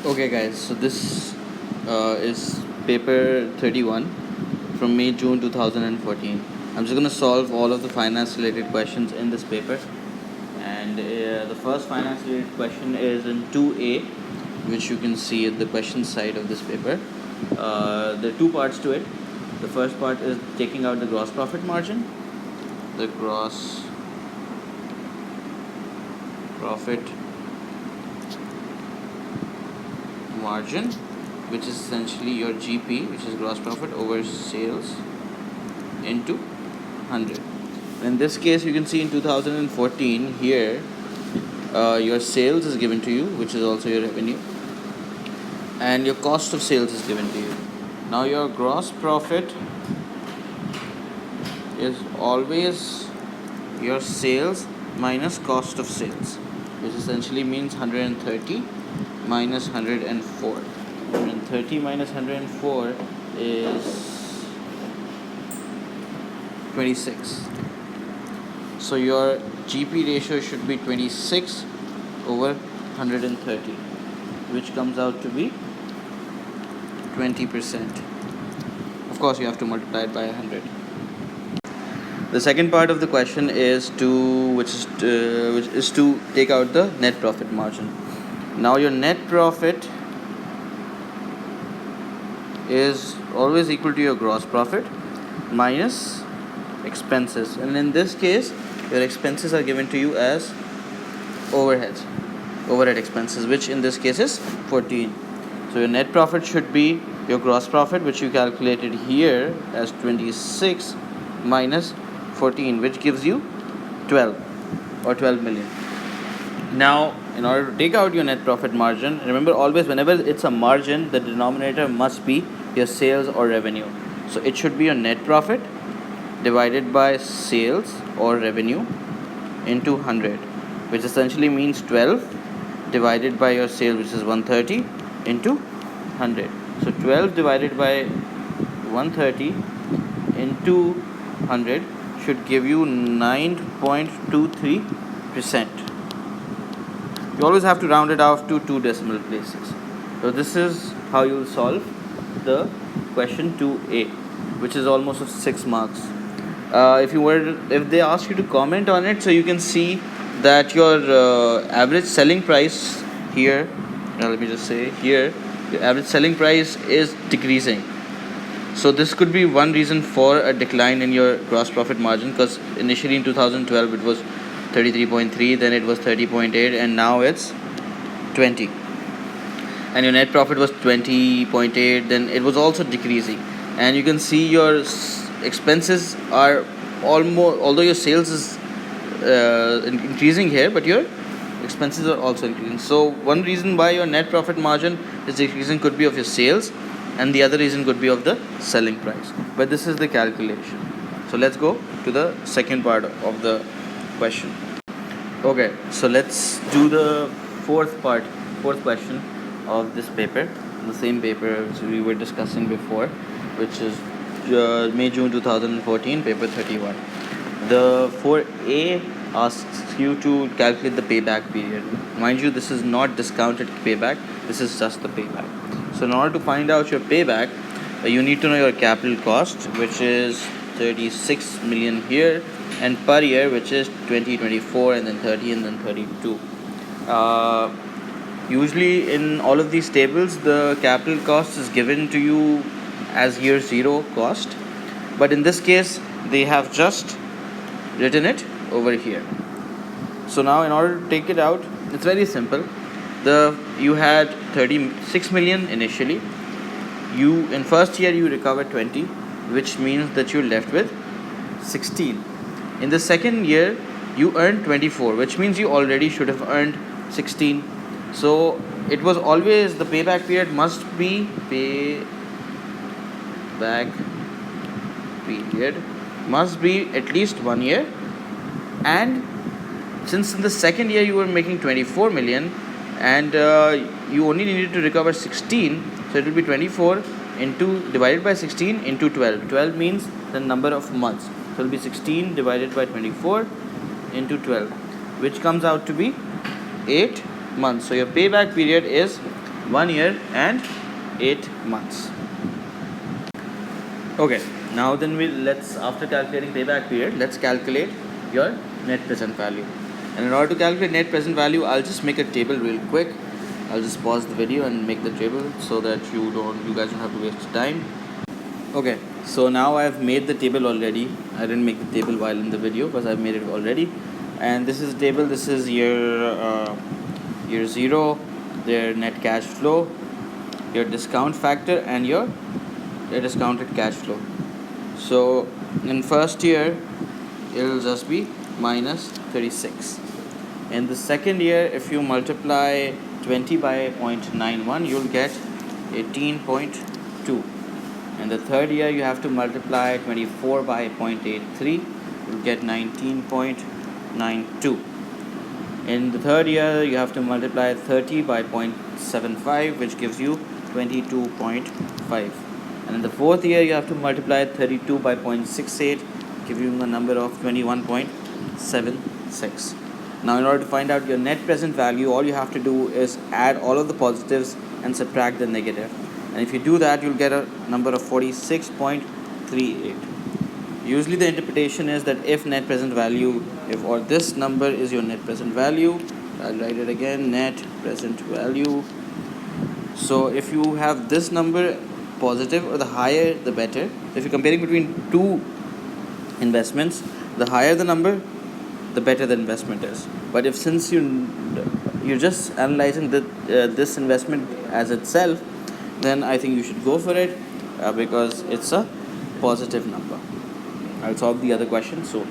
Okay guys, so this is paper 31 from May June 2014. I'm just going to solve all of the finance related questions in this paper, and the first finance related question is in 2A, which you can see at the question side of this paper. There are two parts to it. The first part is taking out the gross profit margin. The gross profit margin, which is essentially your GP, which is gross profit over sales, into 100. In this case, you can see in 2014 here, your sales is given to you, which is also your revenue, and your cost of sales is given to you. Now your gross profit is always your sales minus cost of sales, which essentially means 130 minus 104. 130 minus 104 is 26. So your GP ratio should be 26 over 130, which comes out to be 20%. Of course, you have to multiply it by 100. The second part of the question is which is to take out the net profit margin. Now your net profit is always equal to your gross profit minus expenses, and in this case your expenses are given to you as overhead expenses, which in this case is 14. So your net profit should be your gross profit, which you calculated here as 26 minus 14, which gives you 12 or 12 million. Now, in order to take out your net profit margin, remember always whenever it's a margin, the denominator must be your sales or revenue. So it should be your net profit divided by sales or revenue into 100, which essentially means 12 divided by your sales, which is 130, into 100. So 12 divided by 130 into 100 should give you 9.23%. You always have to round it off to 2 decimal places. So this is how you will solve the question 2A, which is almost of 6 marks. If they ask you to comment on it, so you can see that your average selling price here, let me just say here, the average selling price is decreasing. So this could be one reason for a decline in your gross profit margin, because initially in 2012 it was 33.3, then it was 30.8, and now it's 20. And your net profit was 20.8, then it was also decreasing. And you can see your expenses are almost, although your sales is increasing here, but your expenses are also increasing. So one reason why your net profit margin is decreasing could be of your sales, and the other reason could be of the selling price. But this is the calculation. So let's go to the second part of the question. Okay, so let's do the fourth question of this paper, the same paper which we were discussing before, which is May June 2014, paper 31. The 4A asks you to calculate the payback period. Mind you, this is not discounted payback, this is just the payback. So in order to find out your payback, you need to know your capital cost, which is 36 million here, and per year, which is 20, 24, and then 30, and then 32. Usually in all of these tables, the capital cost is given to you as year 0 cost, but in this case they have just written it over here. So now in order to take it out, it's very simple. You had 36 million initially. In first year you recovered 20, which means that you're left with 16. In the second year you earned 24, which means you already should have earned 16. So it was always the payback period must be at least 1 year. And since in the second year you were making 24 million and you only needed to recover 16, so it will be 24 divided by 16 into 12. 12 means the number of months. So it will be 16 divided by 24 into 12, which comes out to be 8 months. So your payback period is 1 year and 8 months. Okay, now then let's, after calculating payback period, let's calculate your net present value. And in order to calculate net present value, I'll just make a table real quick. I'll just pause the video and make the table so that you guys don't have to waste time. Okay, so now I've made the table already. I didn't make the table while in the video, but I've made it already. And this is the table. This is year 0, their net cash flow, your discount factor, and your discounted cash flow. So in first year, it'll just be minus 36. In the second year, if you multiply 20 by 0.91, you'll get 18.2. In the third year, you have to multiply 24 by 0.83, you'll get 19.92. In the third year, you have to multiply 30 by 0.75, which gives you 22.5. And in the fourth year, you have to multiply 32 by 0.68, giving a number of 21.76. Now, in order to find out your net present value, all you have to do is add all of the positives and subtract the negative. And if you do that, you'll get a number of 46.38. Usually the interpretation is that if net present value, or this number is your net present value, I'll write it again, net present value. So if you have this number positive, or the higher the better. If you're comparing between two investments, the higher the number, the better the investment is. But if, since you're just analyzing this investment as itself, then I think you should go for it because it's a positive number. I'll solve the other question. So